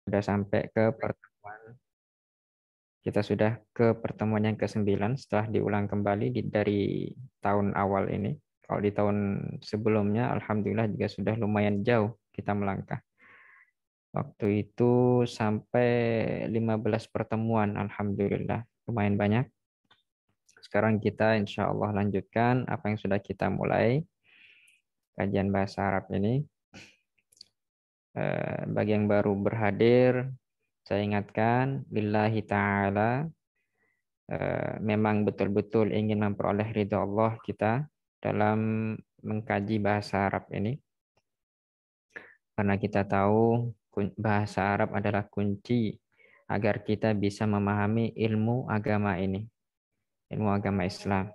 Sudah sampai ke pertemuan. Kita sudah ke pertemuan yang ke-9 setelah diulang kembali dari tahun awal ini. Kalau di tahun sebelumnya, alhamdulillah juga sudah lumayan jauh kita melangkah. Waktu itu sampai 15 pertemuan, alhamdulillah. Lumayan banyak. Sekarang kita insya Allah lanjutkan apa yang sudah kita mulai. Kajian bahasa Arab ini. Bagi yang baru berhadir, saya ingatkan, lillahi ta'ala, memang betul-betul ingin memperoleh ridha Allah kita dalam mengkaji bahasa Arab ini. Karena kita tahu bahasa Arab adalah kunci agar kita bisa memahami ilmu agama ini, ilmu agama Islam.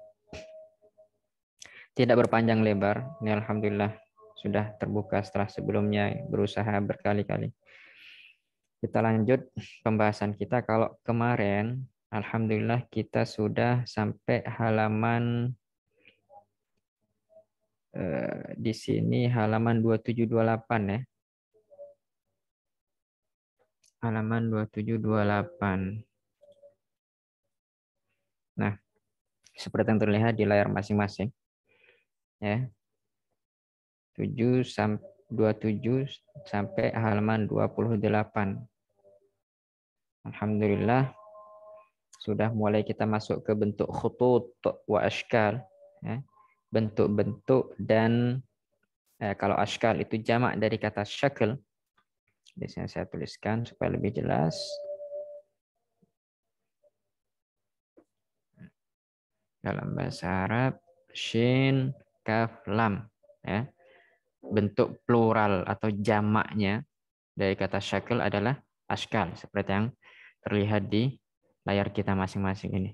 Tidak berpanjang lebar, ini alhamdulillah sudah terbuka setelah sebelumnya berusaha berkali-kali. Kita lanjut pembahasan kita. Kalau kemarin, alhamdulillah kita sudah sampai halaman di sini halaman 2728 ya. Halaman 2728. Nah, seperti yang terlihat di layar masing-masing ya. 27 sampai halaman 28. Alhamdulillah sudah mulai kita masuk ke bentuk khutut wa ashkal ya. Bentuk-bentuk dan kalau ashkal itu jamak dari kata syakl. Di sini saya tuliskan supaya lebih jelas. Dalam bahasa Arab, shin, kaf, lam. Ya. Bentuk plural atau jamaknya dari kata syakl adalah ashkal. Seperti yang terlihat di layar kita masing-masing ini.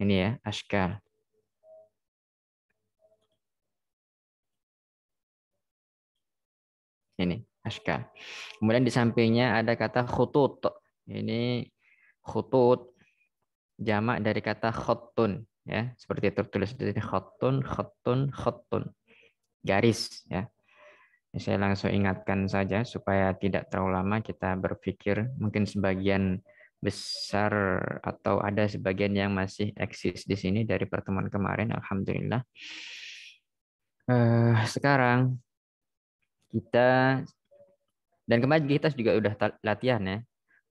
Ini ya, ashkal. Ini, ashkal. Kemudian di sampingnya ada kata khutut. Ini khutut, jamak dari kata khattun. Ya, seperti tertulis di sini khattun, khattun, khattun. Garis ya. Saya langsung ingatkan saja supaya tidak terlalu lama kita berpikir. Mungkin sebagian besar atau ada sebagian yang masih eksis di sini dari pertemuan kemarin. Alhamdulillah. Sekarang kita dan kemarin kita juga udah latihan ya.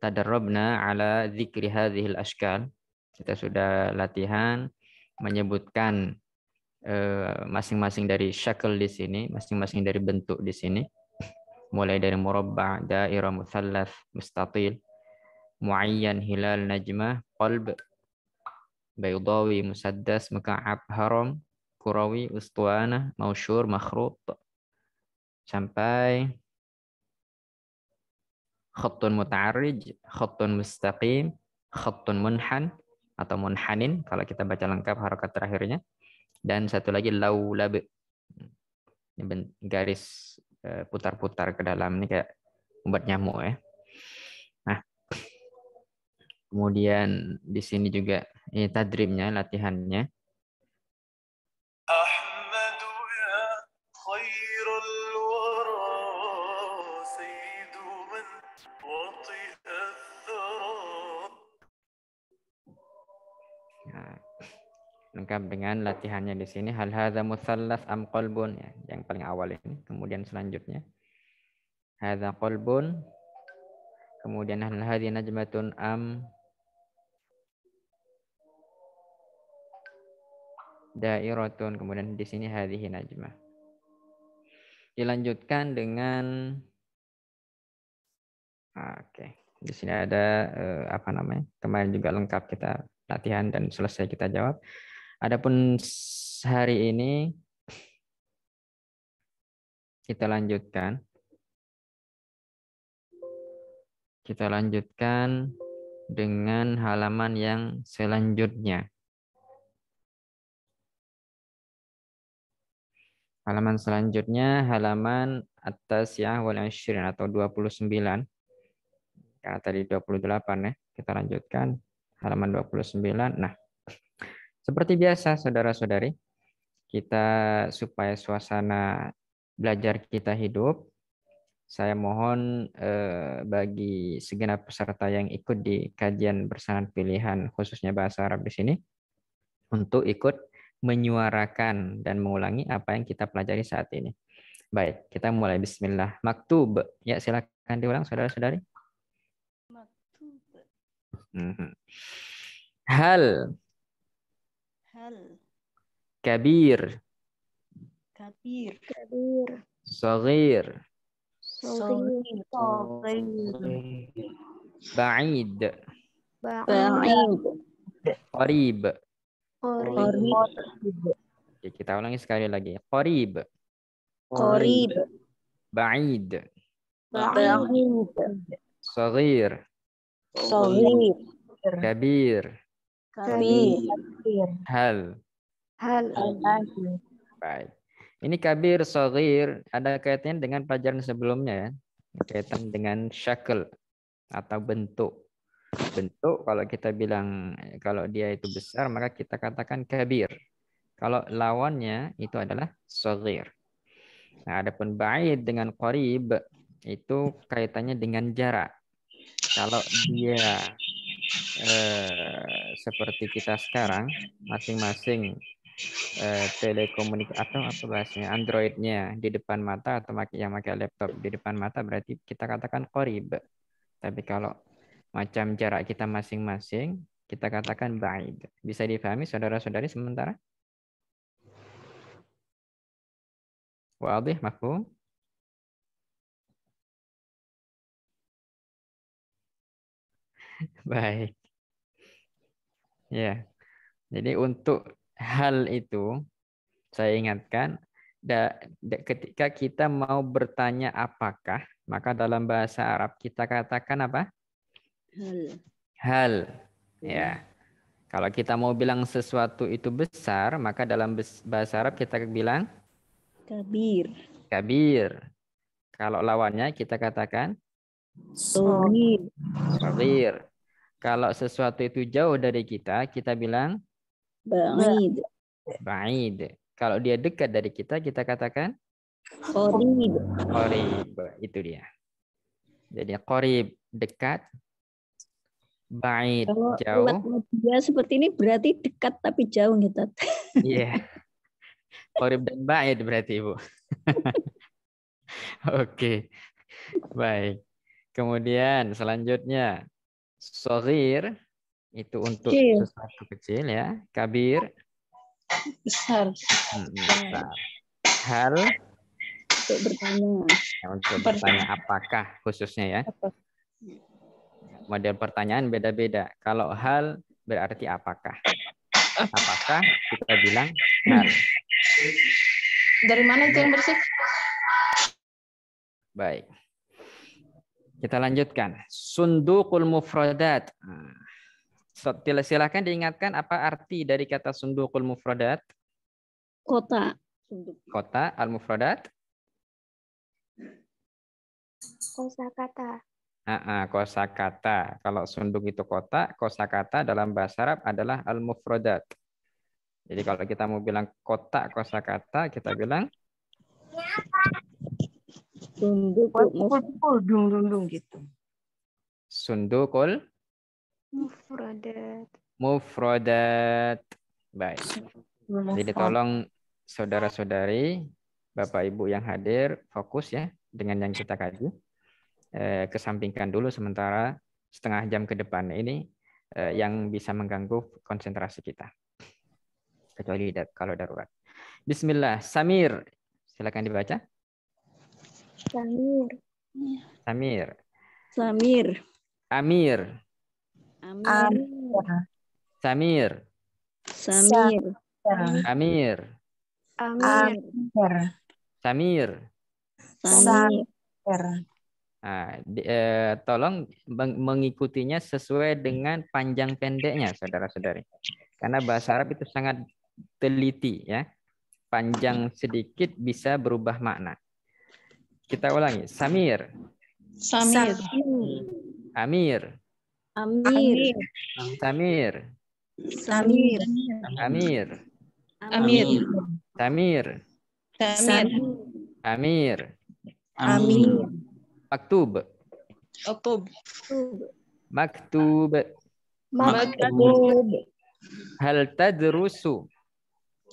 Tadarrabna ala dzikri hadhil ashkal. Kita sudah latihan menyebutkan masing-masing dari syakl di sini, masing-masing dari bentuk di sini. Mulai dari murabba', dairah, muthallats, mustatil, muayyan, hilal, najmah, qalb, baydawi, musaddas, muka'ab, haram, kurawi, ustuanah, mausyur, makhrut, sampai khattun muta'arrij, khattun mustaqim, khattun munhan atau munhanin kalau kita baca lengkap harokat terakhirnya, dan satu lagi laulab, garis putar-putar ke dalam ini kayak membuat nyamuk ya. Nah, kemudian di sini juga ini tadribnya, latihannya. Ahmadu ya khairul wara sayyidu man wati'a thara. Nah, lengkap dengan latihannya di sini. Hal hadza mutsallats am qalbun ya, yang paling awal ini. Kemudian selanjutnya hadza qalbun. Kemudian hal hadhihi najmatun am dairatun. Kemudian di sini hadhihi najmah. Dilanjutkan dengan oke. Di sini ada apa namanya? Kemarin juga lengkap kita latihan dan selesai kita jawab. Adapun hari ini kita lanjutkan. Kita lanjutkan dengan halaman yang selanjutnya. Halaman selanjutnya halaman at-tasyah wal 20 atau 29. Karena tadi 28 ya. Kita lanjutkan halaman 29. Nah, seperti biasa saudara-saudari, kita supaya suasana belajar kita hidup. Saya mohon bagi segenap peserta yang ikut di kajian bersanad pilihan khususnya bahasa Arab di sini untuk ikut menyuarakan dan mengulangi apa yang kita pelajari saat ini. Baik, kita mulai. Bismillah. Maktub. Ya, silakan diulang saudara-saudari. Maktub. Hal. Hal. Kabir. Kabir. Saghir. Saghir. Ba'id. Ba'id. Qarib. Qarib. Oke, kita ulangi sekali lagi. Qarib. Qarib. Ba'id. Ba'id. Saghir. Saghir. Kabir. Kabir. Hal. Hal. Baik. Ini kabir, saghir ada kaitannya dengan pelajaran sebelumnya ya. Kaitan dengan syakl atau bentuk. Bentuk kalau kita bilang kalau dia itu besar maka kita katakan kabir. Kalau lawannya itu adalah saghir. Nah, adapun ba'id dengan qarib itu kaitannya dengan jarak. Kalau dia seperti kita sekarang masing-masing telekomunikasi atau apa bahasanya Androidnya di depan mata atau yang pakai laptop di depan mata berarti kita katakan qarib. Tapi kalau macam jarak kita masing-masing kita katakan ba'id. Bisa dipahami saudara-saudari sementara? Wadih, mafhum? Baik. Ya. Jadi untuk hal itu saya ingatkan ketika kita mau bertanya apakah, maka dalam bahasa Arab kita katakan apa? Hal. Hal. Ya. Kalau kita mau bilang sesuatu itu besar, maka dalam bahasa Arab kita bilang Kabir. kabir. Kalau lawannya kita katakan Saghir. saghir. Kalau sesuatu itu jauh dari kita bilang Ba'id. ba'id. Kalau dia dekat dari kita katakan Qarib. qarib. Itu dia. Jadi qarib dekat, ba'id Kalau jauh. lewat media seperti ini berarti dekat tapi jauh gitu. Iya. Qarib dan ba'id berarti Ibu. Oke. Baik. Kemudian selanjutnya shaghir itu untuk Kecil. sesuatu kecil ya. Kabir Besar. besar. Hal Untuk bertanya. untuk bertanya apakah khususnya ya. Model pertanyaan beda-beda. Kalau hal berarti apakah. Apakah kita bilang hal. Dari mana itu yang bersih? Baik. Kita lanjutkan. Sundukul mufradat. Silakan diingatkan apa arti dari kata sundukul mufradat? Kota. Kota al-mufradat? Kosakata. Kosakata. Kalau sunduk itu kota, kosakata dalam bahasa Arab adalah al-mufradat. Jadi kalau kita mau bilang kota kosakata, kita bilang Sundukul gitu. Sundukul mufradat. Baik. Jadi tolong saudara-saudari, Bapak Ibu yang hadir, fokus ya dengan yang kita kaji. Kesampingkan dulu sementara setengah jam ke depan ini yang bisa mengganggu konsentrasi kita. Kecuali kalau darurat. Bismillah. Samir. Silakan dibaca. Samir. Samir. Samir. Amir. Amir. Samir. Samir. Amir. Amir. Samir. Samir. Nah, tolong mengikutinya sesuai dengan panjang pendeknya, saudara-saudari. Karena bahasa Arab itu sangat teliti, ya. Panjang sedikit bisa berubah makna. Kita ulangi. Samir. Samir. Amir. Amir. Samir. Samir. Amir. Amir. Samir. Samir. Amir. Amin. Maktub. Maktub. Maktub. Maktub. Hal tadrusu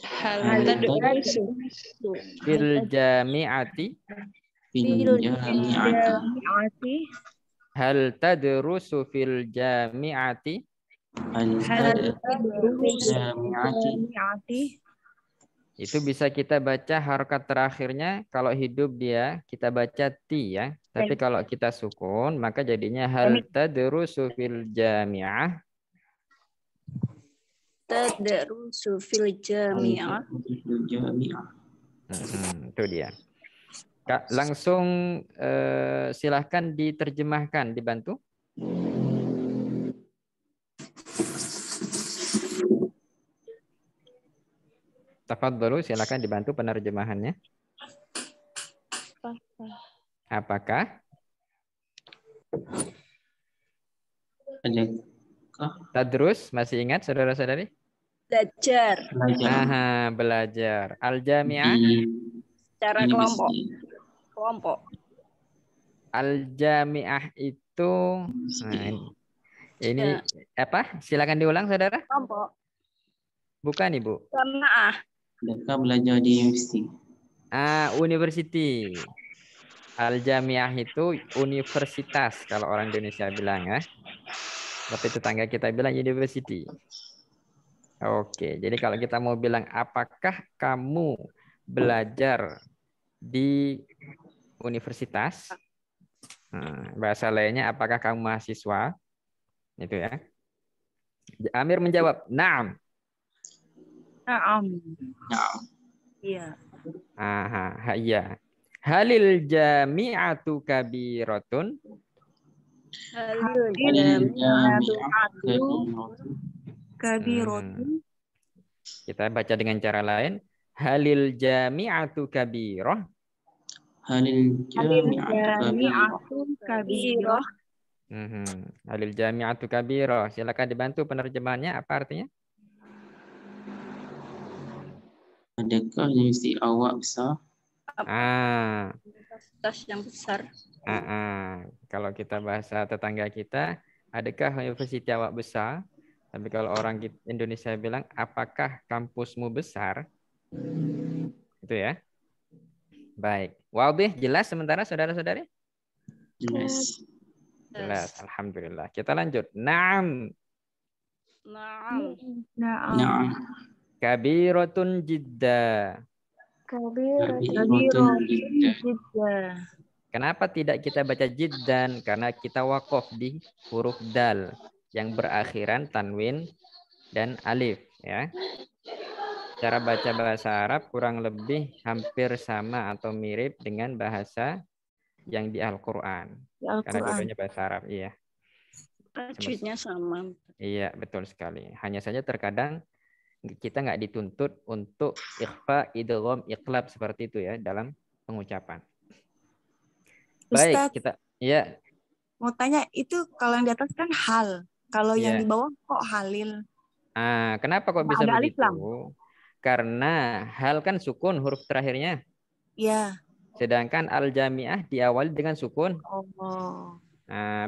Hal tadrusu fil jami'ati. Fil jami'ati. Hal tadrusu fil jami'ati. Hal tadrusu fil jami'ati. Itu bisa kita baca harokat terakhirnya. Kalau hidup dia, kita baca ti ya. Tapi kalau kita sukun, maka jadinya hal tadrusu fil jami'ah. Tadrusu fil jami'ah. Itu dia. Kak, langsung silahkan diterjemahkan, dibantu. Tafadhalu, silakan dibantu penerjemahannya. Apakah? Tadrus, masih ingat saudara-saudari? Belajar. Aha, belajar. Al-jami'ah? Secara kelompok. Al-jami'ah itu ini apa? Silakan diulang, saudara. Kelompok. Bukan, Ibu. Jamaah. Mereka belajar di universiti. University. Al-jami'ah itu universitas kalau orang Indonesia bilang ya. Tapi tetangga kita bilang university. Oke, jadi kalau kita mau bilang apakah kamu belajar di universitas? Bahasa lainnya apakah kamu mahasiswa? Itu ya. Amir menjawab, "Na'am." Naam. Iya. Aha, iya. Halil jami'atu kabiratun? Halil jami'atu kabiratun. Kita baca dengan cara lain. Halil jami'atu kabirah? Halil jami'atu kabirah. Halil jami'atu kabirah. Silakan dibantu penerjemahannya, apa artinya? Adakah universiti awak besar? Universitas yang besar. Kalau kita bahasa tetangga kita, adakah universitas awak besar? Tapi kalau orang Indonesia bilang, apakah kampusmu besar? Itu ya. Baik. Wadih, jelas sementara saudara-saudari? Jelas. Jelas, alhamdulillah. Kita lanjut. Naam. Naam. Kabiratun jidda. Kabiratun jidda. Kenapa tidak kita baca jiddan? Karena kita wakaf di huruf dal yang berakhiran tanwin dan alif ya. Cara baca bahasa Arab kurang lebih hampir sama atau mirip dengan bahasa yang di Al-Qur'an. Karena dua-duanya bahasa Arab, iya. Tajwidnya sama. Iya, betul sekali. Hanya saja terkadang kita nggak dituntut untuk ikhfa, idgham, iqlab seperti itu ya dalam pengucapan. Baik, Ustaz, kita ya. Mau tanya, itu kalau yang di atas kan hal, kalau yang di bawah kok halil? Kenapa kok bisa ada begitu? Karena hal kan sukun huruf terakhirnya. Iya. Sedangkan al-jami'ah diawali dengan sukun.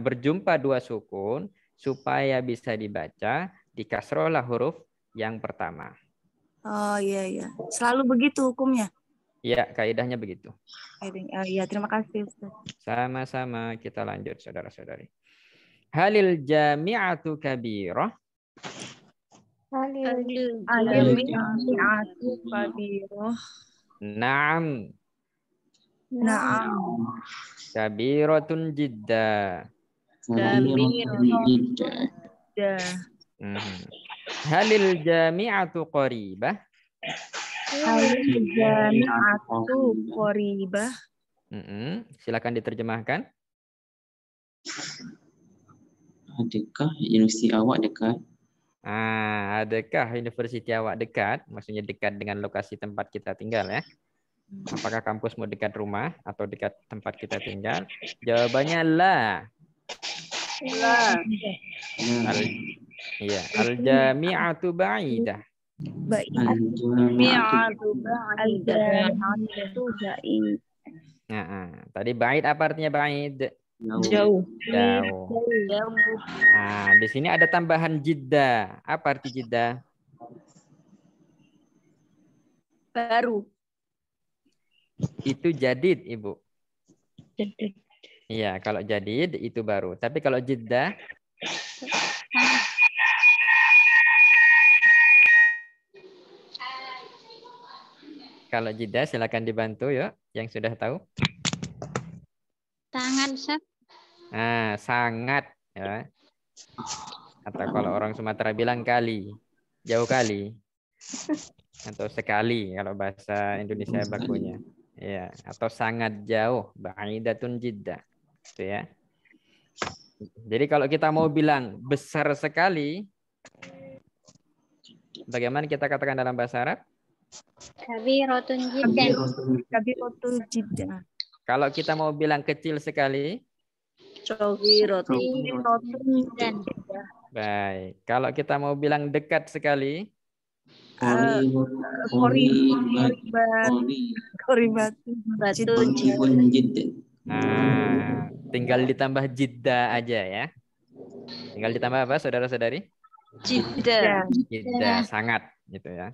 Berjumpa dua sukun supaya bisa dibaca dikasrohlah huruf yang pertama. Oh iya. Selalu begitu hukumnya? Iya, kaidahnya begitu. Iya, terima kasih Ustaz. Sama-sama, kita lanjut saudara-saudari. Halil jami'atu kabirah? Halil jami'atu kabirah. Naam. Naam. Kabiratun jidda. Halil jami'atu qaribah? Halil jami'atu qaribah. Silakan diterjemahkan. Adakah universiti awak dekat? Adakah universiti awak dekat? Maksudnya dekat dengan lokasi tempat kita tinggal ya. Apakah kampusmu dekat rumah atau dekat tempat kita tinggal? Jawabannya la. Al-jami'atu ba'idah. Al-jami'atu ba'idah. Tadi ba'id apa artinya ba'id? Jauh. Jauh. Nah, di sini ada tambahan jiddah. Apa arti jiddah? Baru. Itu jadid, Ibu. Iya, kalau jadid itu baru. Tapi kalau jiddah, kalau jiddah silakan dibantu ya, yang sudah tahu. Sangat, Ustaz. Nah, sangat ya. Atau kalau orang Sumatera bilang kali, jauh kali. Atau sekali kalau bahasa Indonesia bakunya. Ya, atau sangat jauh, ba'idatun jiddah. Itu ya. Jadi kalau kita mau bilang besar sekali, bagaimana kita katakan dalam bahasa Arab? Kabiratun jiddan. Kabiratu jiddah. Kalau kita mau bilang kecil sekali, Sogirotun. Kabiratu jiddah. baik. Kalau kita mau bilang dekat sekali, Koribatu jiddah. nah, tinggal ditambah jiddah aja ya. Tinggal ditambah apa, saudara-saudari? Jiddah. Jiddah, sangat gitu ya.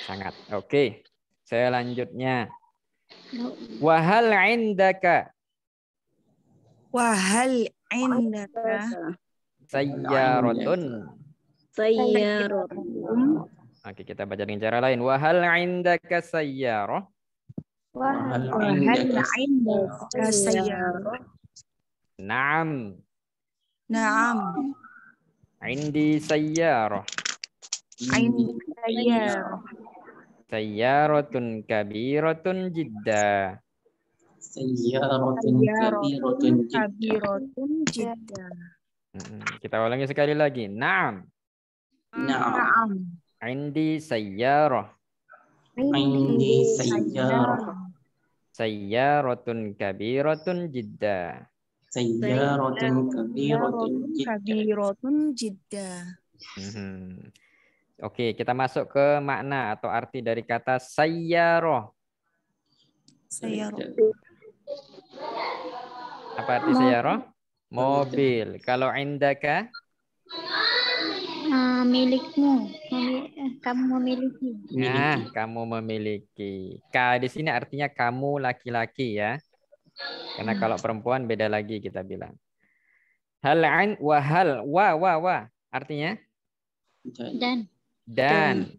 Sangat. Oke. Saya lanjutnya. Wahal indaka Wahal indaka sayyaratun. Sayyaratun. Oke, kita baca dengan cara lain. Wahal indaka sayyarah. Wahal indaka sayyarah. Naam. Naam. Indi sayyarah. Indi sayyarah. Sayyaratun kabiratun jiddah. Sayyaratun Kabiratun jiddah. Kita ulangi sekali lagi. Naam. Naam. Indi sayyarah. Indi sayyarah. Sayyaratun kabiratun jiddah. Sayyaratun kabiratun jiddah. Kabiratun jiddah. Oke, kita masuk ke makna atau arti dari kata sayyarah. Sayyarah. Apa arti sayyarah? Mobil. Kalau indaka? Milikmu. Kamu memiliki. Nah, kamu memiliki. Ka di sini artinya kamu laki-laki ya. Karena kalau perempuan beda lagi kita bilang. Hal an wa hal wa artinya dan. Dan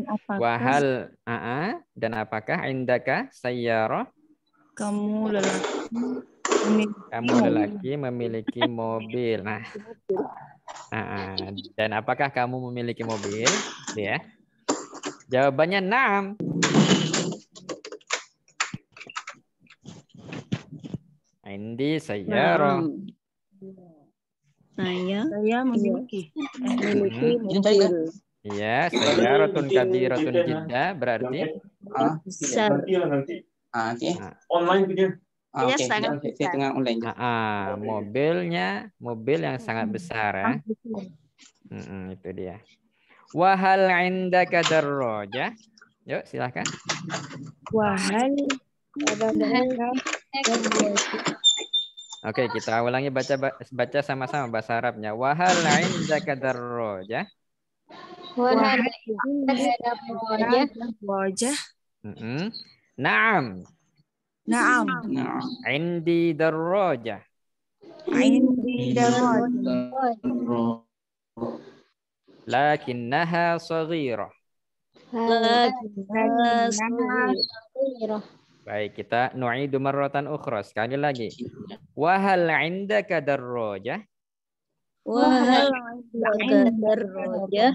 apakah Wahal dan apakah indaka sayyarah? kamu Lelaki memiliki mobil. Nah, dan apakah kamu memiliki mobil? Ya. Jawabannya na'am. Indi sayyarah. Saya memiliki. memiliki Ini tadi kan? Iya, sayyaratun kabiratun jiddah berarti besar. Oke. Online video. Oke. sangat Saya tengah online. mobil yang sangat besar ya. Itu dia. Wahal indaka darrajah? Yuk, silakan. Wahal Oke, kita ulangi baca sama-sama bahasa Arabnya. Wahal indaka darrajah? Wahal wajah. Naam. Naam. Indi darrajah. Indi darajah. Lakinnaha saghirah. Baik, kita nu'idu marratan ukhra. Sekali lagi. Wahal indaka darrajah? Wahal darajah?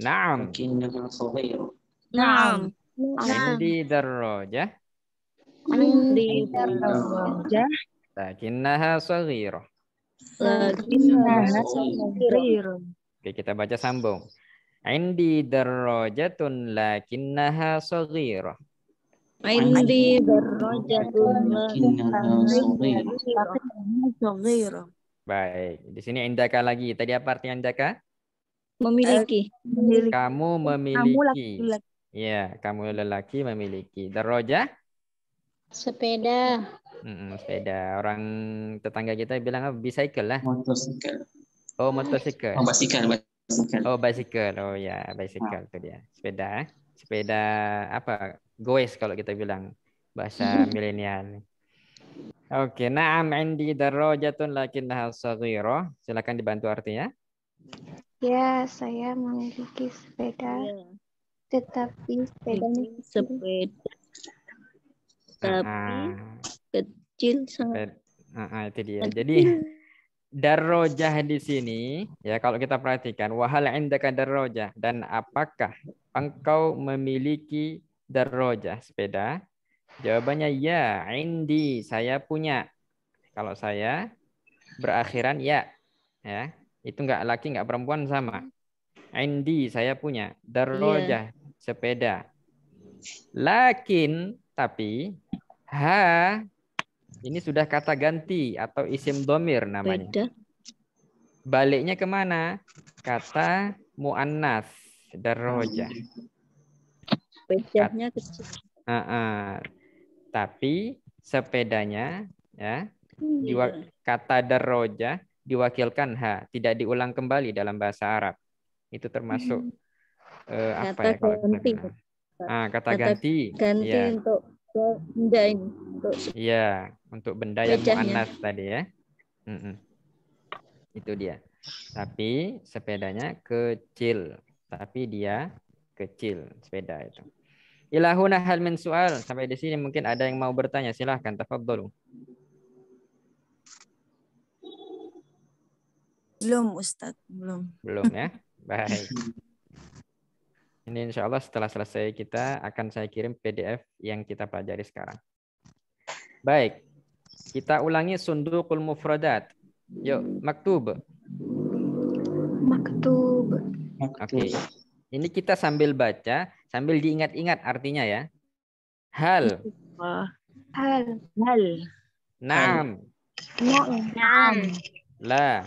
Naam. Lakinnaha saghirah. Naam. Indi darrajah. Indi Darajah. Lakinnaha saghirah. Lakinnaha saghirah. Oke, kita baca sambung. Indi darrajatun lakinnaha saghirah. Indi darajatun Lakinnaha saghirah. Baik, di sini indaka lagi. Tadi apa artinya indaka? memiliki. Kamu Kamu memiliki. laki-laki. Ya, kamu lelaki memiliki. Darajah? Sepeda. Sepeda. Orang tetangga kita bilang apa? Bicycle lah. Motorsikal. Oh, motorsikal. Oh, basikal. Oh, bicycle. Oh ya, bicycle itu dia. Sepeda. Sepeda apa? Goes kalau kita bilang bahasa milenial. Oke, na'am indi darajatun lakinnaha shaghirah. Silakan dibantu artinya. Ya, saya memiliki sepeda, tetapi sepedanya kecil. Sepeda. Tapi kecil sangat. Itu dia. Jadi darajah di sini ya kalau kita perhatikan wahal indaka darajah dan apakah engkau memiliki darajah sepeda? Jawabannya ya, indi saya punya. Kalau saya berakhiran ya. Itu enggak laki enggak perempuan sama. Indi saya punya darajah sepeda. Lakin tapi ha ini sudah kata ganti atau isim domir namanya. Sepeda. Baliknya kemana? Kata mu'annas darajah. Sepedanya kecil. Tapi sepedanya ya kata darajah diwakilkan ha, tidak diulang kembali dalam bahasa Arab. Itu termasuk apa ya kalau ganti. Kata ganti. Ganti ya. Untuk benda ini. Iya, untuk benda yang mu'annas tadi ya. Itu dia. Tapi sepedanya kecil. Tapi dia kecil sepeda itu. Ilahuna hal min soal. Sampai di sini mungkin ada yang mau bertanya. Silahkan, tafadhalu. Belum, Ustadz. Belum. Belum ya? Baik. Ini insya Allah setelah selesai kita akan saya kirim PDF yang kita pelajari sekarang. Baik. Kita ulangi sundukul mufradat. Yuk, maktub. Maktub. Oke. Ini kita sambil baca, sambil diingat-ingat artinya ya. Hal. Hal. Naam. Naam. La.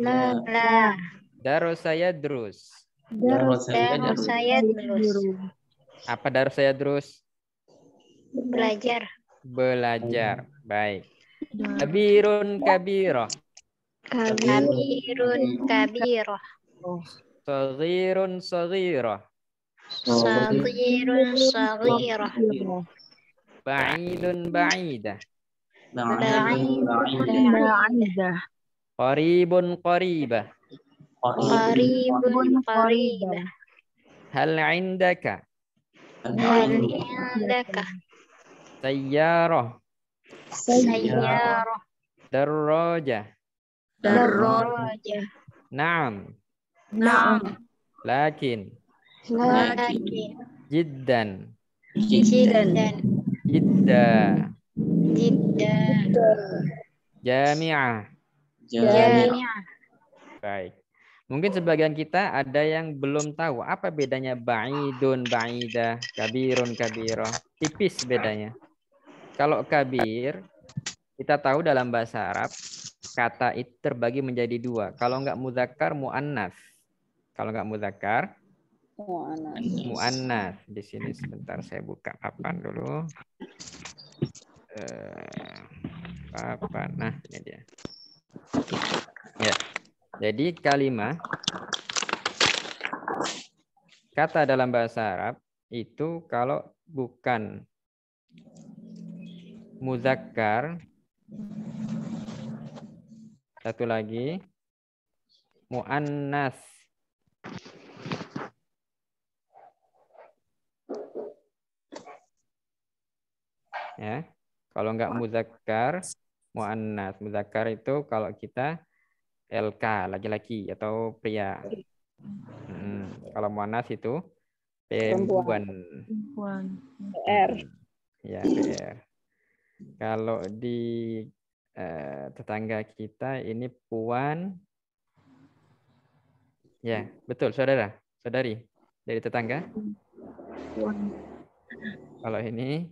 La. Darusa yadrus. Saya terus. Apa darusa yadrus? Belajar. Baik. Kabirun kabirah. Kabirun kabirah. Saghirun saghirah. Saghirun saghirah. Ba'idun ba'idah. Ba'idah. Qaribun qaribah. Qaribun qaribah. Hal indaka Hal indaka sayyarah. sayyarah. Darajah. Darajah. Naam. Lakin. Jiddan. Jidda. Jami'ah. Baik. Mungkin sebagian kita ada yang belum tahu apa bedanya ba'idun, ba'idah, kabirun, kabirah. Tipis bedanya. Kalau kabir, kita tahu dalam bahasa Arab, kata itu terbagi menjadi dua. Kalau enggak muzakkar, mu'annas. Kalau enggak muzakkar, mu'annas. Di sini sebentar saya buka papan dulu. Papan. Nah, ini dia. Ya. Jadi kalimat kata dalam bahasa Arab itu kalau bukan muzakkar, satu lagi muannas. Ya. Kalau enggak muzakkar, muannas. Muzakkar itu kalau kita LK, laki-laki atau pria. Kalau muannas itu perempuan. PR. Ya, PR. Kalau di tetangga kita ini puan. Ya, betul, saudara. Saudari dari tetangga. Kalau ini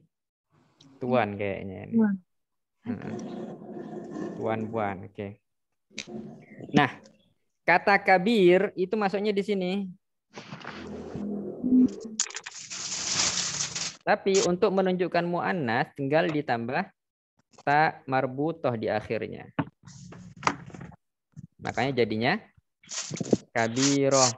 tuan kayaknya ini. Tuan-puan, oke. Nah, kata kabir itu masuknya di sini. Tapi untuk menunjukkan mu'annas tinggal ditambah ta marbutoh di akhirnya. Makanya jadinya kabiroh.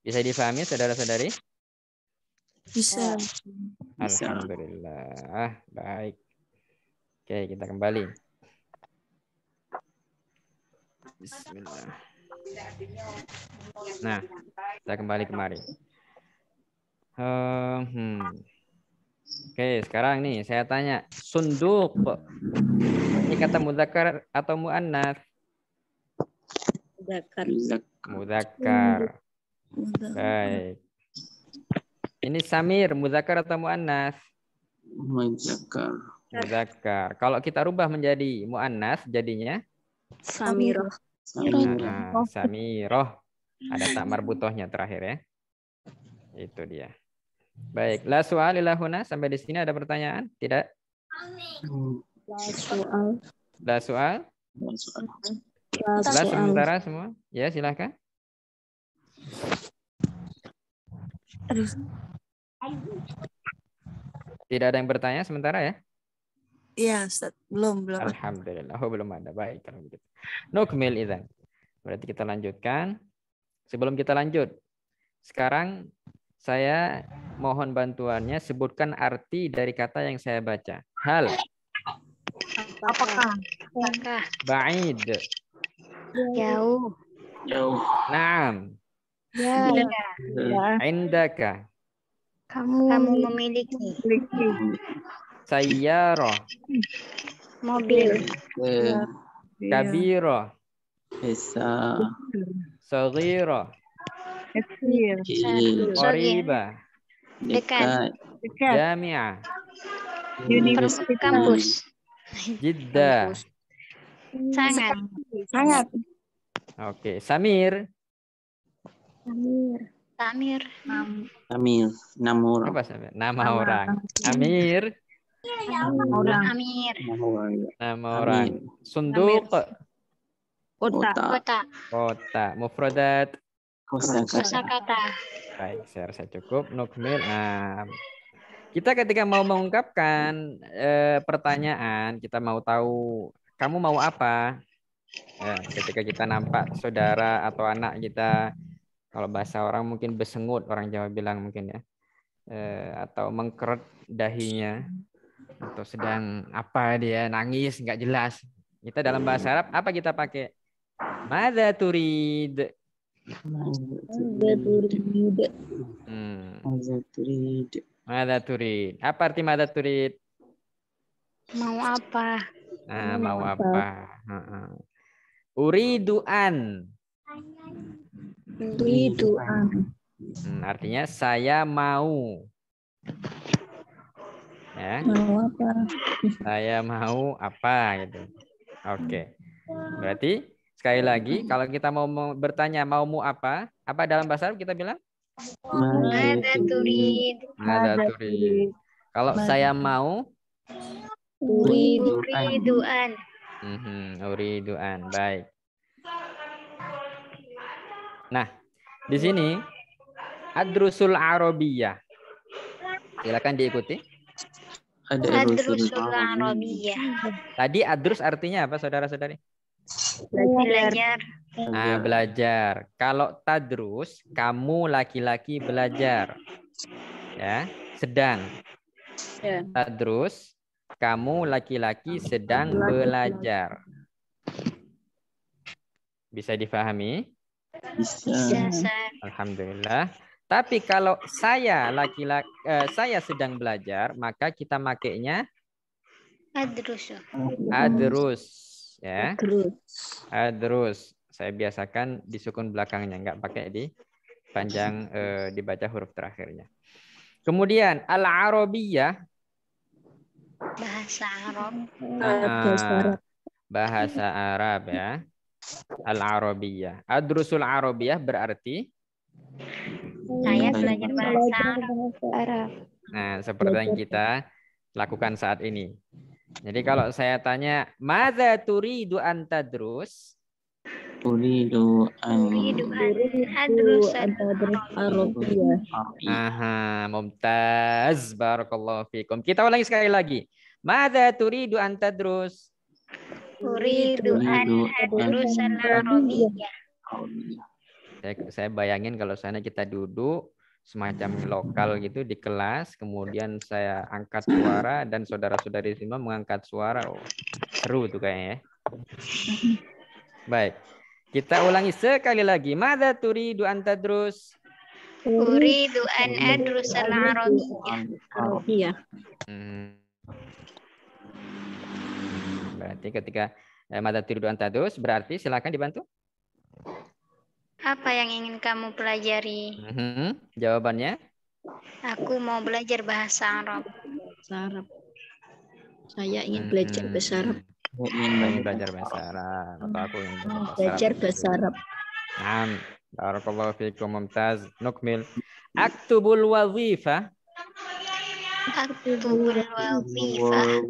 Bisa difahami saudara-saudari? Bisa. Alhamdulillah. Baik. Oke, kita kembali. Bismillah. Nah, kita kembali kemari. Oke, sekarang nih saya tanya, sunduk ini kata mudzakkar atau muannas? Mudzakkar. Baik. Ini Samir mudzakkar atau muannas? Mudzakkar. Mudzakkar. Kalau kita rubah menjadi muannas jadinya Samiroh. Samiroh. Ada tak marbutohnya terakhir ya. Itu dia. Baik, la su'al ila huna, sampai di sini ada pertanyaan? Tidak? La su'al. Sementara semua? Ya, silakan. Tidak ada yang bertanya sementara ya? Iya, Ustaz. Belum. Alhamdulillah. Oh, belum ada. Baik kalau begitu. Nukmil idzan. Berarti kita lanjutkan. Sebelum kita lanjut, sekarang saya mohon bantuannya sebutkan arti dari kata yang saya baca. Hal. Apakah? Ba'id. Jauh. Naam. Ya. Indaka. Kamu memiliki Sayyarah. mobil. Kabirah. Bisa. Saghirah. Qaribah. Dekat. Jami'ah. Kampus. Jiddah. Sangat. Oke, Samir. Samir. Amir. Nama orang. Apa Samir? Nama orang. Amir. Amir. Nama orang. Sunduk. Kota. Kota. Mufradat. Kosakata. Baik, saya rasa cukup. Nukmil. Nah, kita ketika mau mengungkapkan pertanyaan, kita mau tahu kamu mau apa. Ya, ketika kita nampak saudara atau anak kita, kalau bahasa orang mungkin besengut, orang Jawa bilang mungkin ya, atau mengkeret dahinya, atau sedang apa dia nangis nggak jelas. Kita dalam bahasa Arab apa kita pakai? Madza turid? Madza turid. Apa arti madza turid? Mau apa? Nah, mau apa? Uriduan. Artinya saya mau. Ya. Mau apa? Saya mau apa gitu. Oke. Berarti sekali lagi kalau kita mau bertanya maumu apa dalam bahasa Arab kita bilang? Mada turid. Mada turid. Kalau saya mau Uriduan. Uriduan. Baik. Nah, di sini Adrusul Arabiyah. Silakan diikuti. Adrusul Arabiyah. Tadi adrus artinya apa saudara-saudari? Belajar. Nah, belajar. Kalau tadrus, kamu laki-laki belajar. Ya, sedang. Tadrus, kamu laki-laki sedang belajar. Bisa difahami? Bisa. Alhamdulillah. Tapi kalau saya laki-laki, saya sedang belajar, maka kita makainya adrus, ya. Adrus. Saya biasakan disukun belakangnya, nggak pakai di panjang dibaca huruf terakhirnya. Kemudian al-arabiyah, bahasa Arab. Bahasa Arab ya. Al-arabiyah. Adrusul arabiyah berarti saya belajar bahasa Arab. Nah, seperti yang kita lakukan saat ini. Jadi kalau saya tanya, "Madza turidu an tadrus?" Uridu an Uridu an adrusa Arabia. Aha, mumtaz. Barakallahu fikum. Kita ulangi sekali lagi. Madza turidu an tadrus? Uridu an adrusa al-Arabiyyah. Saya bayangin kalau sana kita duduk semacam lokal gitu di kelas, kemudian saya angkat suara dan saudara-saudari semua mengangkat suara. Oh, seru tuh kayaknya ya. Baik. Kita ulangi sekali lagi. Madza turidu an tadrus? Uridu an adrusa al-Arabiyyah. Arabia. Berarti ketika madza turidu an tadrus berarti silakan dibantu. Apa yang ingin kamu pelajari? Jawabannya? Aku mau belajar bahasa Arab. Bahasa Arab. Saya ingin belajar bahasa Arab. Ingin belajar bahasa Arab. Atau aku ingin Belajar bahasa Arab. Naam. Barakallahu fiikum, mumtaz. Nukmil. Aktubul wazifah. Aktubul wazifah.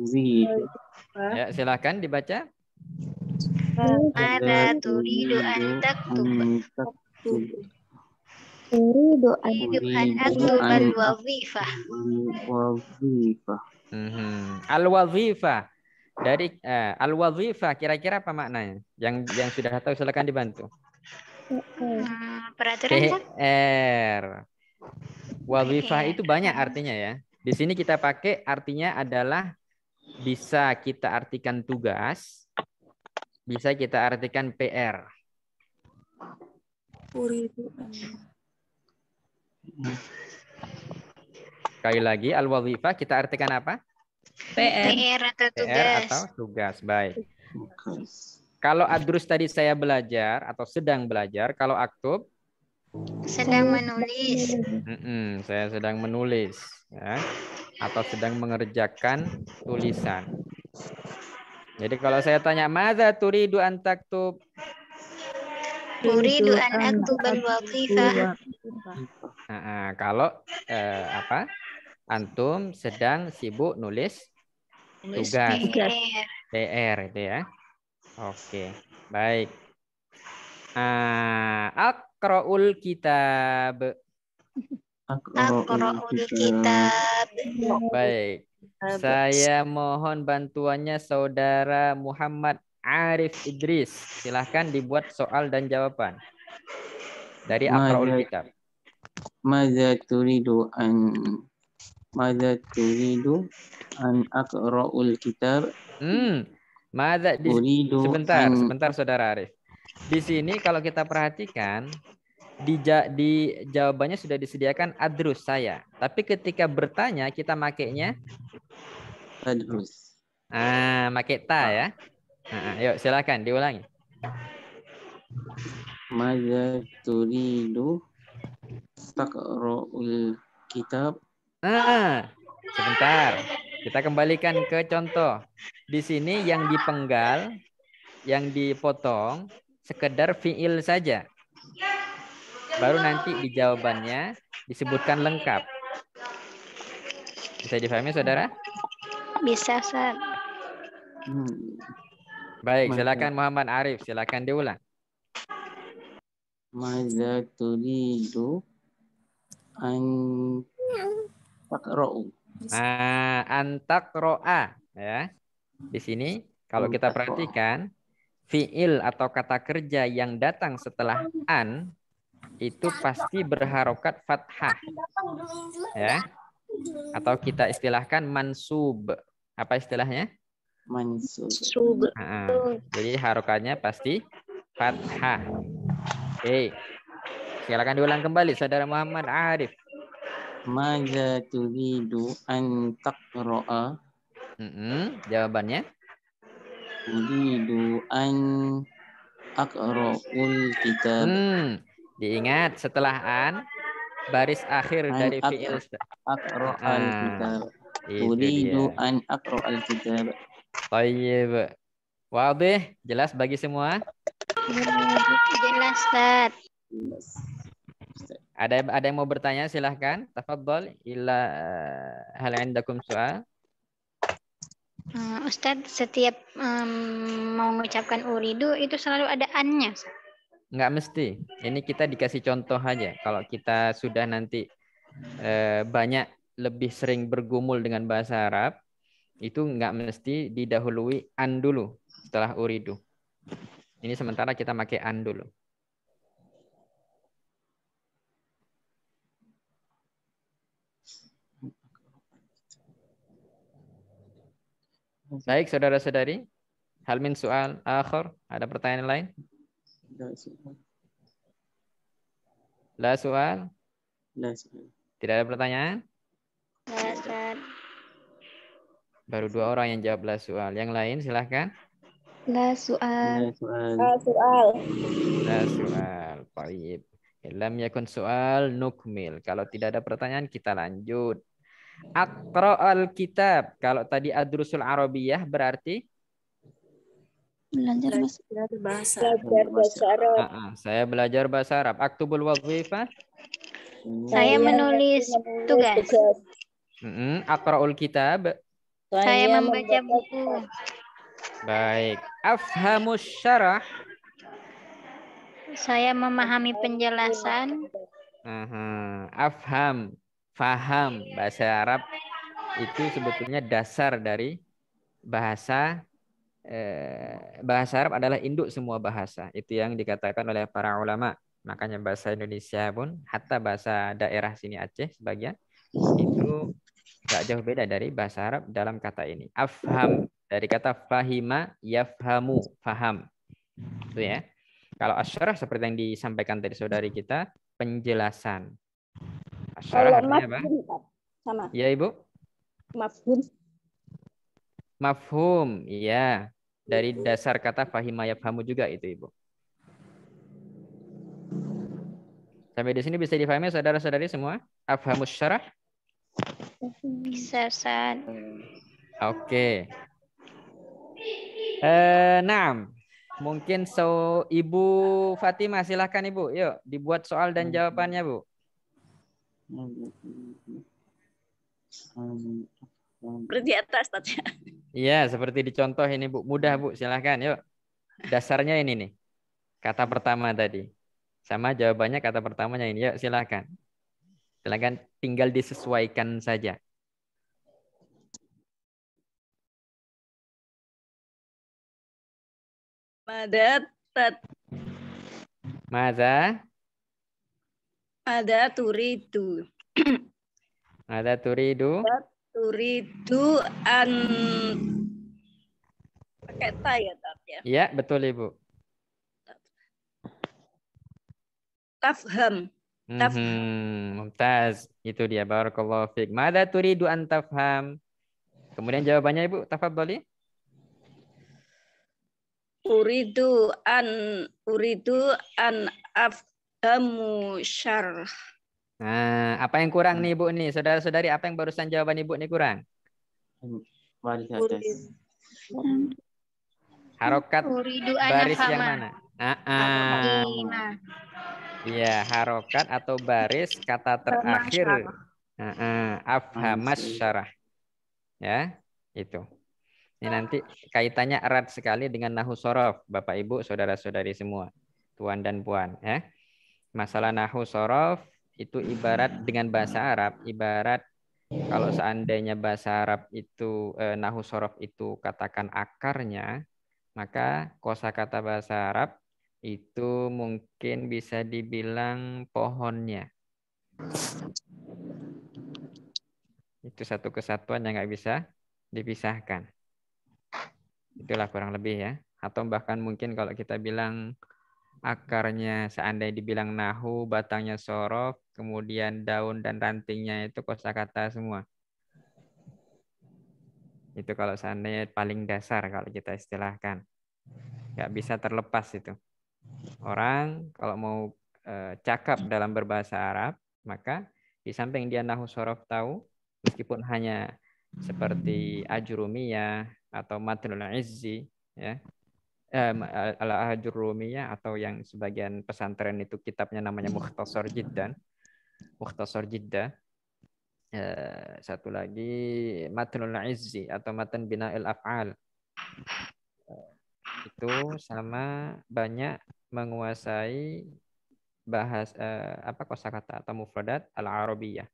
Ya, silakan dibaca. Mada turidu an taktub. Uridu Uridu an aktubal wazifah. Al-wazifah. Dari al-wazifah kira-kira apa maknanya? Yang sudah tahu silakan dibantu. Peraturan kan? PR. Wazifah itu banyak artinya ya. Di sini kita pakai artinya adalah bisa kita artikan tugas, bisa kita artikan PR. Sekali lagi al-wazifah kita artikan apa? PR atau tugas. PR atau tugas. Baik. Kalau adrus tadi saya belajar atau sedang belajar, kalau aktub sedang menulis. Saya sedang menulis ya, atau sedang mengerjakan tulisan. Jadi kalau saya tanya madza turidu an taktub? Uridu an aktubal wazifah. Kalau antum sedang sibuk nulis tugas PR itu ya. Oke, baik. Aqra'ul kitab. Aqra'ul kitab. Baik. Saya mohon bantuannya saudara Muhammad Arif Idris. Silahkan dibuat soal dan jawaban dari Aqra'ul kitab. Madza turidu an aqra'ul kitab? Sebentar saudara Arif. Di sini kalau kita perhatikan di jawabannya sudah disediakan adrus saya. Tapi ketika bertanya kita makainya adrus. Pakai ta ya. Yuk silakan diulangi. Madza turidu taqra'ul kitab? Sebentar. Kita kembalikan ke contoh. Di sini yang dipenggal, yang dipotong sekedar fiil saja. Baru nanti di jawabannya disebutkan lengkap. Bisa difahami saudara? Bisa, Ustaz. Baik, silakan Muhammad Arif, silakan diulang. Madza turidu an taqra'u? Antaqro'a ya. Di sini kalau kita perhatikan fiil atau kata kerja yang datang setelah an itu pasti berharokat fathah ya. Atau kita istilahkan mansub. Apa istilahnya? Mansub. Jadi harokatnya pasti fathah. Oke. Silakan diulang kembali saudara Muhammad Arif. Madza turidu an taqra'a? Jawabannya? Uridu an aqra'ul kitab. Diingat setelah an baris akhir dari fiil aqra'al kitab. Uridu an aqra'al kitab. Thayyib. Wadih, jelas bagi semua? Jelas, Ustaz. Ada yang mau bertanya silahkan. Tafadhol ila hal indakum soal. Ustadz, setiap mau mengucapkan uridu itu selalu ada an-nya. Nggak mesti. Ini kita dikasih contoh aja. Kalau kita sudah nanti banyak lebih sering bergumul dengan bahasa Arab, itu nggak mesti didahului an dulu setelah uridu. Ini sementara kita pakai an dulu. Baik, saudara-saudari. Hal min soal akhir. Ada pertanyaan lain? La soal? Tidak ada pertanyaan? Ya, Ustaz. Baru 2 orang yang jawab la soal. Yang lain silahkan. La soal. Soal. La soal. Baik. Lam yakun soal nukmil. Kalau tidak ada pertanyaan kita lanjut. Aqra'al kitab. Kalau tadi adrusul arabiyah berarti Belajar bahasa. Belajar bahasa Arab. Saya belajar bahasa Arab. Aktubul wazifah. Saya menulis tugas. Aqra'ul kitab. Saya membaca buku. Baik. Afhamus syarah. Saya memahami penjelasan. Afham. Faham. Bahasa Arab itu sebetulnya dasar dari bahasa. Bahasa Arab adalah induk semua bahasa. Itu yang dikatakan oleh para ulama. Makanya bahasa Indonesia pun, hatta bahasa daerah sini Aceh sebagian, itu gak jauh beda dari bahasa Arab dalam kata ini. Afham, dari kata fahima, yafhamu, faham. Itu ya. Kalau asyarah seperti yang disampaikan tadi saudari kita, penjelasan. Asyarah artinya apa? Sama. Ya Ibu? Mafhum. Mafhum, iya. Dari dasar kata fahima yafhamu juga itu Ibu. Sampai di sini bisa difahami saudara-saudari semua? Afhamus syarah? Bisa, Ustaz. Oke. Naam. Mungkin Ibu Fatimah silahkan Ibu. Yuk dibuat soal dan jawabannya Bu. Berarti atas tadi. Iya, seperti dicontoh ini Bu. Mudah Bu, silahkan. Yuk. Dasarnya ini nih. Kata pertama tadi. Sama jawabannya kata pertamanya ini. Yuk, silahkan. Silahkan tinggal disesuaikan saja. Maza? Ada turidu. Ada turidu? Turidu an pakai ta ya ya. Iya, betul Ibu. Tafham. Mumtaz. Itu dia. Barakallahu fiik. Mada turidu an tafham? Kemudian jawabannya Ibu, tafadhali. Uridu an afhamu syarh. Nah, apa yang kurang nih Ibu nih? Saudara-saudari, apa yang barusan jawaban Ibu nih kurang? Harokat baris yang mana? Iya, harokat atau baris kata terakhir. Afhamas syarah. Ya, itu. Ini nanti kaitannya erat sekali dengan nahu sorof, Bapak Ibu, saudara-saudari semua, tuan dan puan. Ya, masalah nahu sorof itu ibarat dengan bahasa Arab, ibarat kalau seandainya bahasa Arab itu nahu sorof itu katakan akarnya, maka kosakata bahasa Arab itu mungkin bisa dibilang pohonnya. Itu satu kesatuan yang nggak bisa dipisahkan. Itulah kurang lebih ya. Atau bahkan mungkin kalau kita bilang akarnya, seandainya dibilang nahu, batangnya sorof, kemudian daun dan rantingnya itu kosakata semua. Itu kalau seandainya paling dasar kalau kita istilahkan. Nggak bisa terlepas itu. Orang kalau mau cakap dalam berbahasa Arab, maka di samping dia nahu sorof tahu, meskipun hanya seperti ajurumiyah atau matnul izzi, ya, al-ajurumiyah atau yang sebagian pesantren itu kitabnya namanya Mukhtasar Jiddan, Mukhtasar Jiddah. Satu lagi matnul izzi atau matan bina'il af'al. Itu sama banyak menguasai kosakata atau mufradat al-Arabiyah.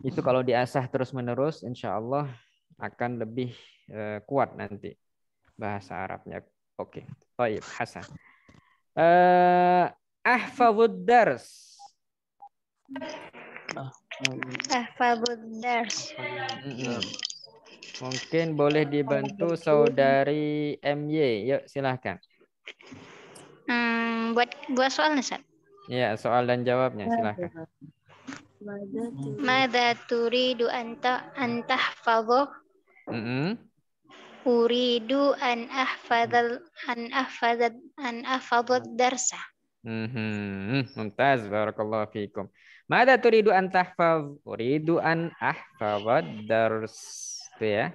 Itu kalau diasah terus-menerus, insya Allah akan lebih kuat nanti bahasa Arabnya. Oke, baik, Hasan. Ahfadud dars. Ahfadud dars. Mungkin boleh dibantu saudari MY. Yuk, silahkan. Buat soal nih, Ustaz. Ya, soal dan jawabnya silahkan. Mada turidu antahfadhu? Uridu an ahfadad darsa. Mumtaz, barakallahu fikum. Mada turidu an tahfaz? Uridu an ahfadad dars. Itu ya.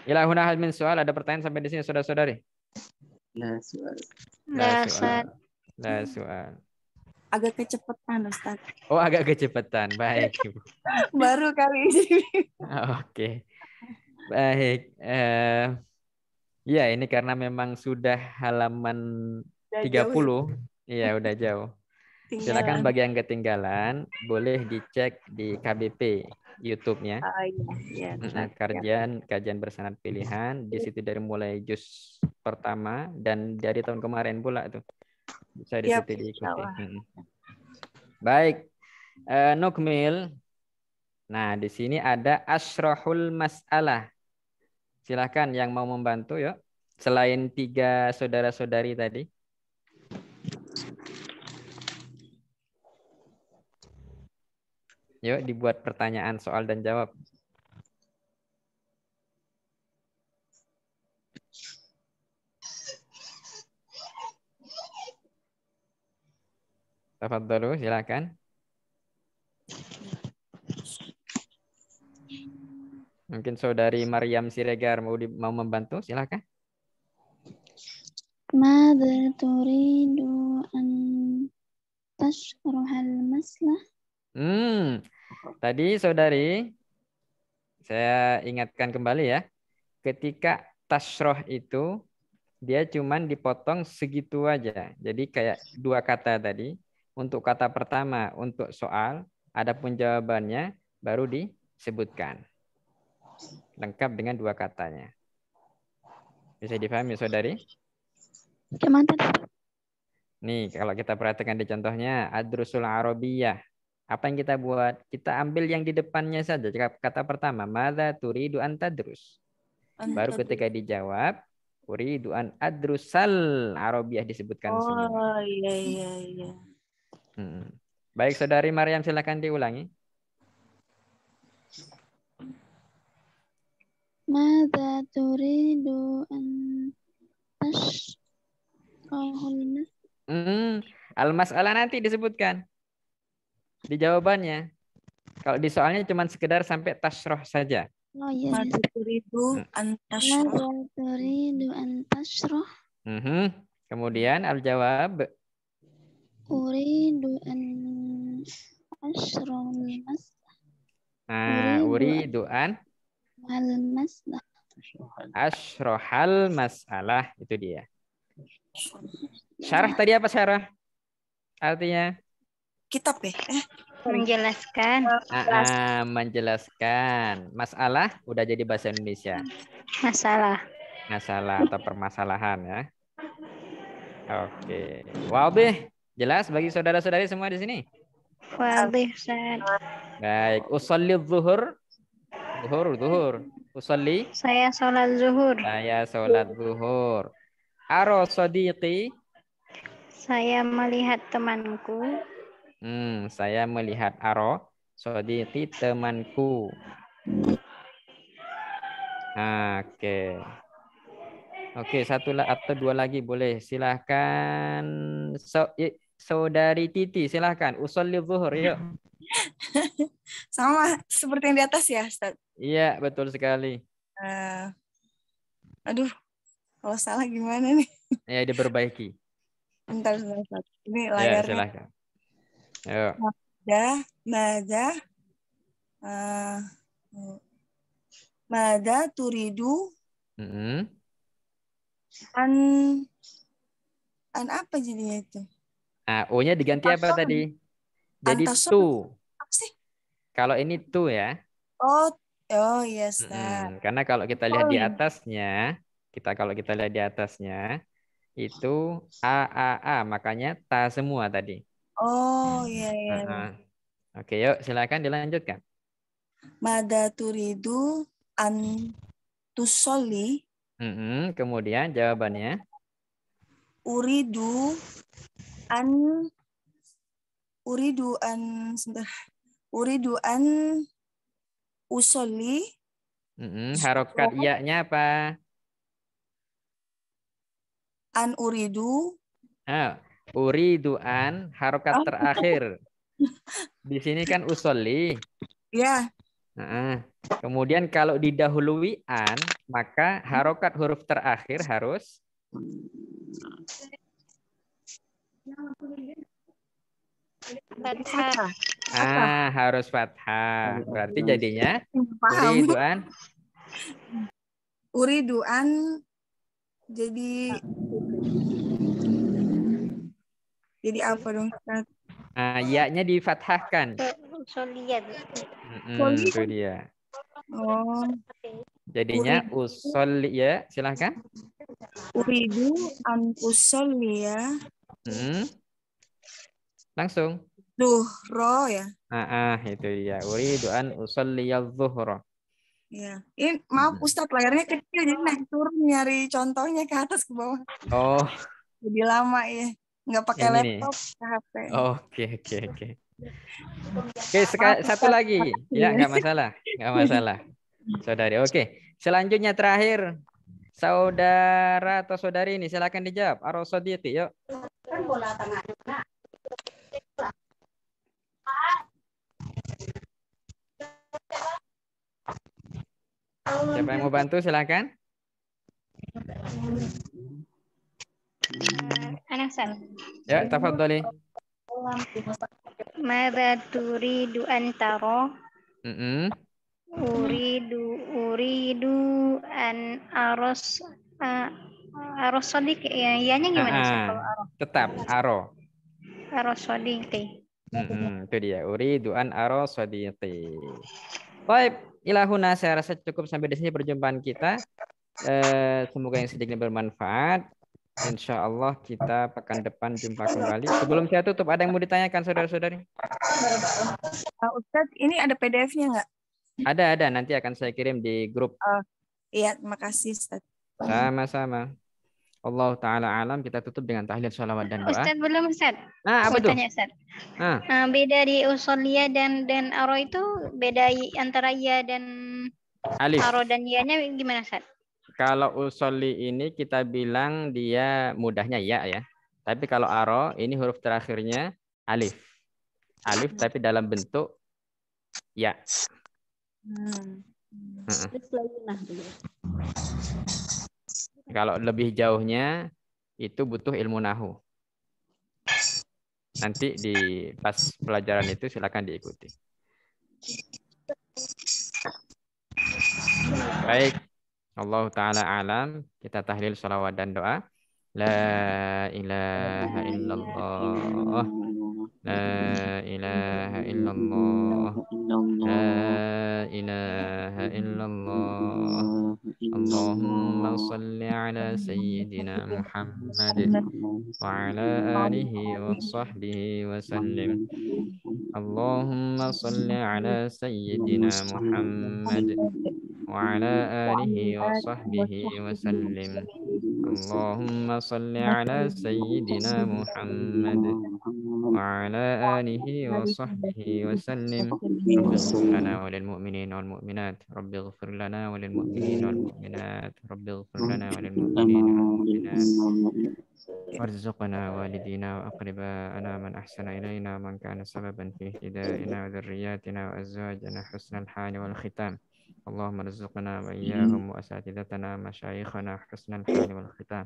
Ila huna hal min soal, ada pertanyaan sampai di sini saudara-saudari? La soal. La soal. Agak kecepatan, Ustaz. Oh, agak kecepatan. Baik, Ibu. Baru kali ini. Oke. Baik. Ya, ini karena memang sudah halaman 30. Iya, udah jauh. Silakan bagi yang ketinggalan, boleh dicek di KBP YouTube-nya. Kajian bersanad pilihan. Di situ dari mulai juz pertama dan dari tahun kemarin pula tuh. Bisa di situ diikuti. Baik. Nukmil. Nah, di sini ada asyrahul mas'alah. Silakan yang mau membantu yuk. Selain 3 saudara-saudari tadi. Yuk dibuat pertanyaan soal dan jawab. Tafadhalu, silakan. Mungkin saudari Maryam Siregar mau membantu, silakan. Mada turidu an tashrahal maslah? Tadi saudari, saya ingatkan kembali ya. Ketika tasroh itu, dia cuman dipotong segitu aja. Jadi kayak 2 kata tadi. Untuk kata pertama, untuk soal, adapun jawabannya baru disebutkan. Lengkap dengan 2 katanya. Bisa dipahami, saudari? Nih, kalau kita perhatikan di contohnya, Ad-Durusul Arabiyah. Apa yang kita buat? Kita ambil yang di depannya saja. Kata pertama, Madza turidu an tadrus? Baru ketika dijawab, uridu an adrusal Arabiyah disebutkan semua. Oh, iya. Baik, saudari Maryam, silakan diulangi. Mada turidu an tashrahul maslah? Al-mas'alah nanti disebutkan di jawabannya. Kalau di soalnya cuma sekedar sampai tasroh saja. Oh iya. Mada turidu an tashrah? Kemudian al-jawab. Uridu an ashrahul maslah. Uridu an al-maslah. Asyrahal mas'alah, itu dia. Syarah tadi apa syarah? Artinya? Kitab ya? Menjelaskan. Menjelaskan. Masalah udah jadi bahasa Indonesia. Masalah Masalah atau permasalahan ya. Oke. Wadih. Jelas bagi saudara-saudari semua di sini? Wadih, Ustaz. Baik. Usolli zuhur. Zuhur. Usolli. Saya sholat zuhur. Saya sholat zuhur. Aro sodiqi. Saya melihat temanku. Saya melihat aro sodiqi temanku. Oke, 1 atau 2 lagi boleh. Silahkan saudari Titi, silahkan. Usolli zuhur, yuk. Sama seperti yang di atas ya, Ustaz? Iya, betul sekali. Aduh, kalau salah gimana nih? Ya, diperbaiki. Bentar, Ustaz. Ini layarnya. Ya, silahkan. Yuk. Mada turidu An apa jadinya itu? Nah, O-nya diganti apa tadi? Jadi Antason tu. apa sih? Kalau ini tu ya. Oh, iya, Ustaz. Karena kalau kita lihat di atasnya, kalau kita lihat di atasnya itu a, makanya ta semua tadi. Oh, iya, iya. Oke, yuk silakan dilanjutkan. Mada turidu an tusolli. Kemudian jawabannya. Uridu an sebentar. Uridu an usolli. Harokat iya-nya apa? An uridu. Uriduan harokat terakhir. Di sini kan usolli. Ya. Kemudian kalau didahului an, maka harokat huruf terakhir harus Fathah. harus fathah. Berarti jadinya Paham. Uriduan jadi apa dong, Ustaz? Ya-nya difathahkan. usoliyat. Itu dia. Oh. Jadinya usolli ya, silahkan. Uridu an usolli ya. Langsung. Zuhro ya. Itu dia. Uridu an usolli zuhra. Iya. Ini maaf Ustaz, layarnya kecil jadi naik turun nyari contohnya ke atas ke bawah. Oh. Jadi lama ya. Nggak pakai laptop, ke HP. Oke. Oke, satu lagi. Ya, nggak masalah. Saudari. Oke. Selanjutnya terakhir. Saudara atau saudari ini silakan dijawab. Arosoditi, yuk. Kan bola tengah. Siapa yang mau bantu silakan. Anasan. Ya, tafadholi. Mada turidu antaro. Uridu an aros sodik. Ianya gimana sih kalau aros? Tetap aro. Aros sodik. Itu dia. Uridu an aros sadiqi. Baik, ilahuna saya rasa cukup sampai di sini perjumpaan kita. Semoga yang sedikit bermanfaat. Insya Allah kita pekan depan jumpa kembali. Sebelum saya tutup, ada yang mau ditanyakan saudara-saudari? Ustadz, ini ada PDF-nya nggak? Ada. Nanti akan saya kirim di grup. Iya, terima kasih Ustadz. Sama-sama. Allah Ta'ala alam. Kita tutup dengan tahlil sholawat dan doa. Ustadz belum Ustadz. Apa tuh? Tanya Ustadz. Beda di usoliyah dan aro itu beda antara ya dan alif. Aro dan ya-nya gimana Ustadz? Kalau usolli ini kita bilang dia mudahnya ya. Tapi kalau aro ini huruf terakhirnya alif. Alif tapi dalam bentuk ya. Kalau lebih jauhnya itu butuh ilmu nahu. Nanti di pas pelajaran itu silakan diikuti. Baik. Allah Ta'ala alam. Kita tahlil salawat dan doa. La ilaha illallah. La ilaha illallah. La ilaha illallah. Allahumma salli ala sayyidina Muhammad wa ala alihi wa sahbihi wa sallim. Allahumma salli ala sayyidina Muhammad wa ala alihi wa sahbihi wa sallim. Allahumma salli ala sayyidina Muhammad wa ala alihi wa sahbihi wa sallim. Rabbi ighfir lana wa lil mu'minina wal mu'minat. Rabbi ighfir lana wa lil mu'minina wal mu'minat. Rabbi ighfir lana wa lil mu'minina wal mu'minat. وارزقنا والدينا وأقرباءنا من أحسن إلينا من كان سببا في اهتدائنا وذرياتنا وأزواجنا حسن الحال والختام. اللهم ارزقنا وإياهم وأساتذتنا مشايخنا حسن الحال والختام.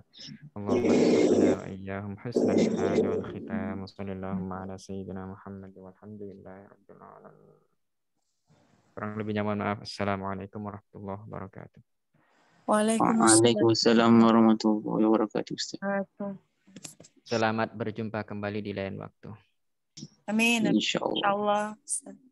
اللهم ارزقنا وإياهم حسن الحال والختام. وصلى اللهم على سيدنا محمد والحمد لله رب العالمين. Kurang lebihnya mohon maaf. Assalamualaikum warahmatullahi wabarakatuh. Waalaikumsalam warahmatullahi wabarakatuh, Ustaz. Selamat berjumpa kembali di lain waktu. Amin. Insyaallah. Insyaallah.